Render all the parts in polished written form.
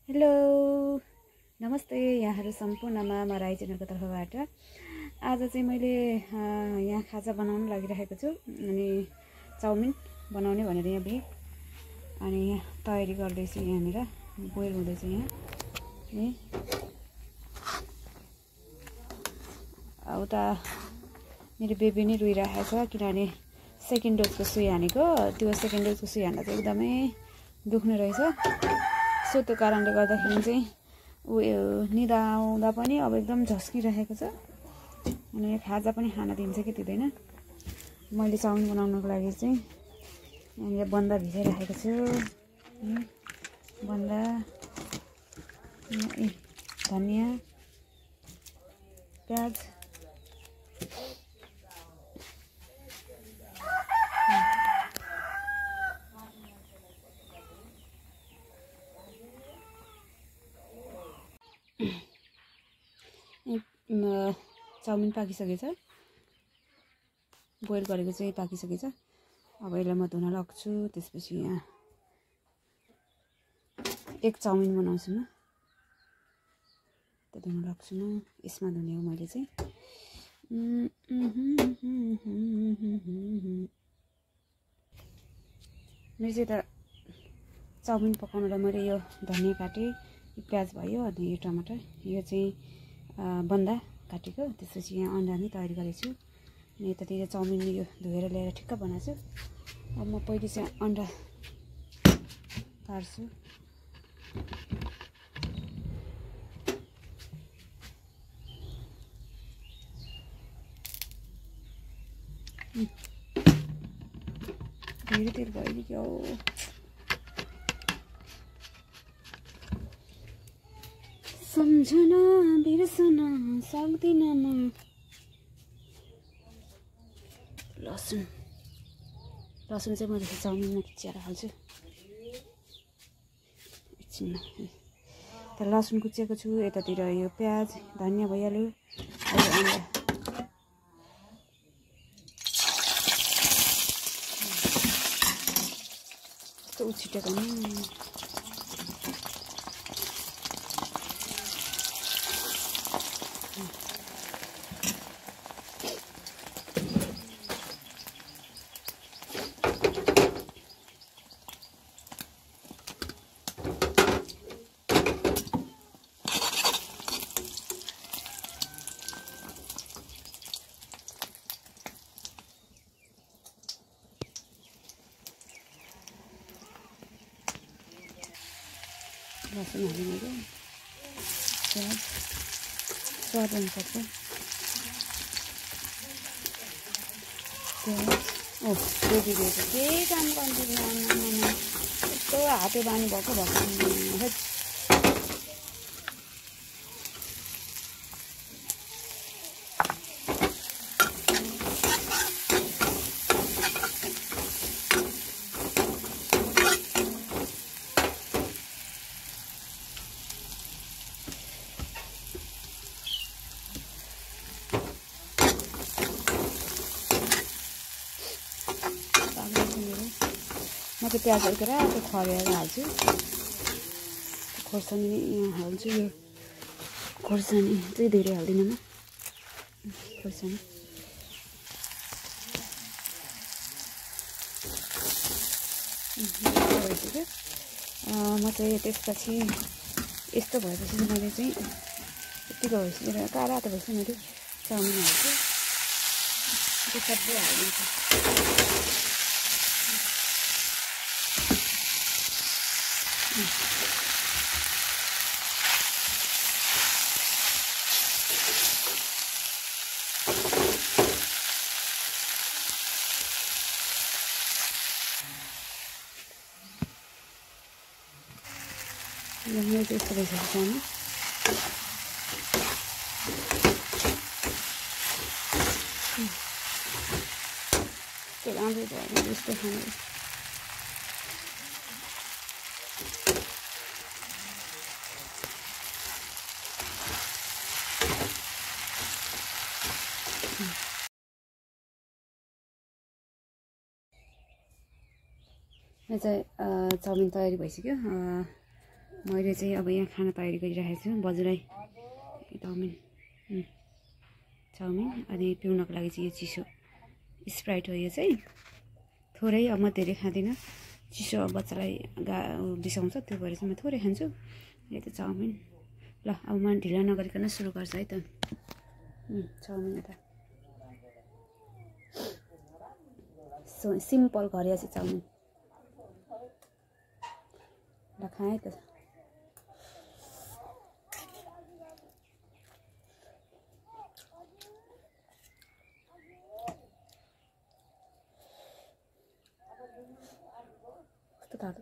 hello नमस्ते यहाँहरू सम्पूर्णमा म राई च्यानलको तर्फबाट आज चाहिँ मैले यहाँ खाजा बनाउन लागिरहेको छु अनि चाउमिन बनाउने भनेर यहाँ भेट अनि तयारी गर्दैछु यहाँनिर बोइल हुँदैछ यहाँ नि उता मेरो बेबी नै रोइरहेको छ किनभने सेकेन्ड डोजको सुई हानेको त्यो सेकेन्ड डोजको सुई हान्दा चाहिँ एकदमै दुख्ने रहेछ सो त्यो कारणले गर्दाखेरि चाहिँ निदा आउँदा पनि अब एकदम झस्किरहेको छ अनि खाजा पनि खान दिन्छ कि दिँदैन मैले चाउमिन बनाउनको लागि चाहिँ यहाँ बन्दा भिजाइराखेको छु बन्दा धनियाँ प्याज चाउमिन पाकिसकेछ बोइल गरेको चाहिँ पाकिसकेछ अब यसलाई म धुन लाग्छु त्यसपछि यहाँ एक चाउमिन बनाउँछु म त्यो धुन लाग्छु म यसमा धुने हो मैले चाहिँ मैले चाहिँ त चाउमिन पकाउनलाई मैले यो धनियाँ काटेँ प्याज भयो अनि यो टमाटर यो चाहिँ बन्दा काटेको त्यसपछि यहाँ अन्डा नै तयारी गरेको छु अनि यतातिर चाउमिन यो धोएर ल्याएर ठिक्क बनाएको छु अब म पहिले चाहिँ अन्डा काट्छु धेरै तेल भयो नि क्या हो सम्झना बिर्सन सक्दिन म लसुन चाहिँ मैले चाउमिनमा खिचेर हाल्छु एकछिनमा त लसुन कुचेको छु यतातिर यो प्याज धनियाँ भइहाल्यो अहिले अन्डा कस्तो उछिटेको नि लसुन हाल्नु प्याज स्वाद अनुसारको प्याज बेबीले त केही काम गर्दैन यस्तो हाते बानी भएको म चाहिँ प्याज अलिकति त्यो खरेर हाल्छु खोर्सानी यहाँ हाल्छु यो खोर्सानी चाहिँ धेरै हाल्दिनँ म खोर्सानी भइसक्यो म चाहिँ त्यसपछि यस्तो भएपछि मैले चाहिँ यतिको भएपछि काला त भएपछि मैले चाउमिन हाल्छु त्यो सबै हालिदिन्छु मैले यस्तो भइसकेको चाउमिन त्यो राम्रो भयो यस्तो खानु यो चाहिँ चाउमिन तयारी भइसक्यो मैले चाहिँ अब यहाँ खाना तयारी गरिरहेको छु बजुलाई चाउमिन अनि पिउनको लागि चाहिँ यो चिसो स्प्राइट हो यो चाहिँ थोरै अब म धेरै खाँदिनँ चिसो बच्चालाई बिसाउँछ त्यो भएर चाहिँ म थोरै खान्छु यो त चाउमिन ल अब म ढिला नगरिकन सुरु गर्छु है त चाउमिन त सिम्पल घरिया चाहिँ चाउमिन ल खाएँ त कस्तो तातो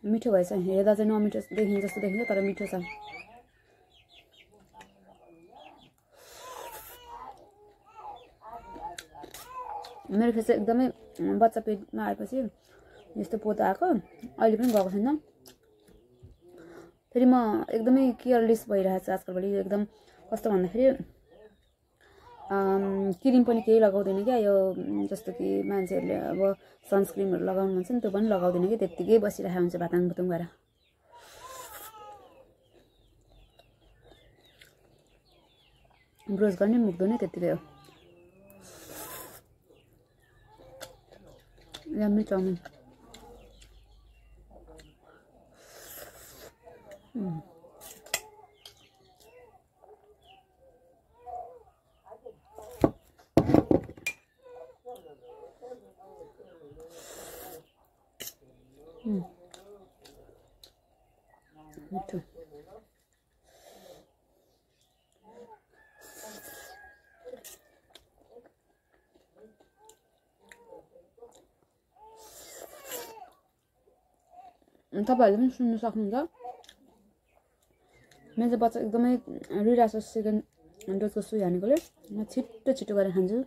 मिठो भएछ हेर्दा चाहिँ नमिठो देखिन्छ जस्तो देखिन्छ तर मिठो छ मेरो फेरि चाहिँ एकदमै बच्चा पेटमा आएपछि यस्तो पोतो आएको अहिले पनि गएको छैन फेरि म एकदमै केयरलेस भइरहेको छु आजकलभरि एकदम कस्तो भन्दाखेरि क्रिम पनि केही लगाउँदैन क्या यो जस्तो कि मान्छेहरूले अब सनस्क्रिमहरू लगाउनु भन्छ नि त्यो पनि लगाउँदैन कि त्यत्तिकै बसिरहेको हुन्छ भाताङ भुतुङ भएर ब्रस गर्ने मुक्दैन त्यत्तिकै हो यम्मी चाउमिन मिठो तपाईँहरूले पनि सुन्नु सक्नुहुन्छ मेरो चाहिँ बच्चा एकदमै रुइरहेको छ सेकेन्ड डोजको सुई हानेकोले म छिट्टो छिट्टो गरेर खान्छु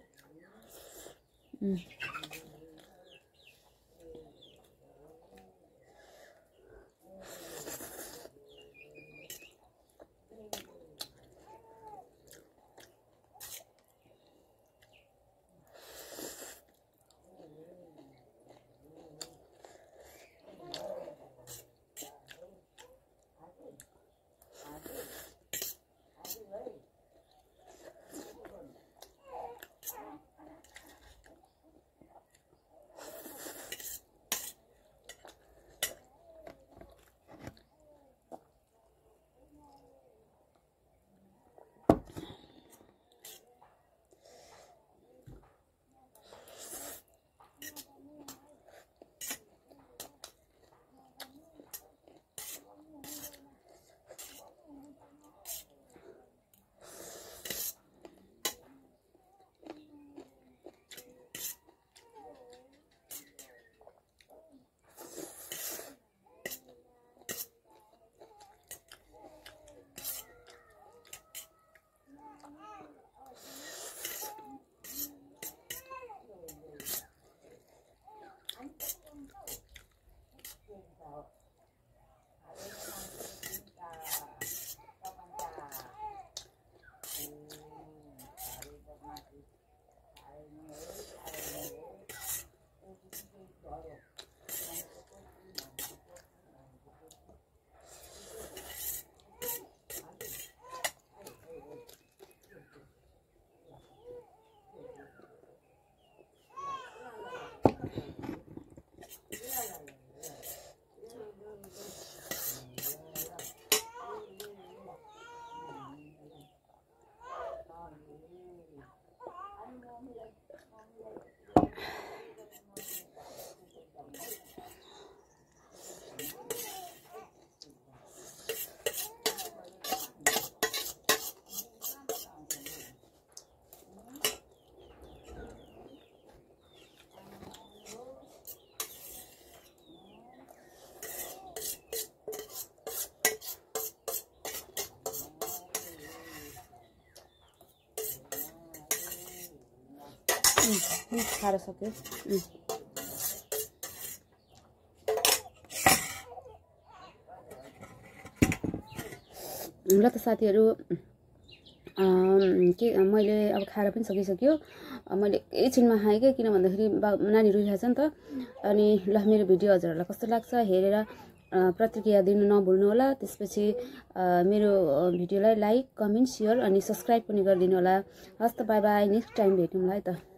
खाएर सक्यो ल त साथीहरू के मैले अब खाएर पनि सकिसक्यो मैले एकैछिनमा खाएँ क्या किन भन्दाखेरि नानी रुइरहेछ नि त अनि ल मेरो भिडियो हजुरहरूलाई कस्तो लाग्छ हेरेर प्रतिक्रिया दिनु नभुल्नु होला त्यसपछि मेरो भिडियोलाई लाइक कमेन्ट सेयर अनि सब्स्क्राइब पनि गरिदिनु होला हस् त बाई बाई नेक्स्ट टाइम भेटौँला है त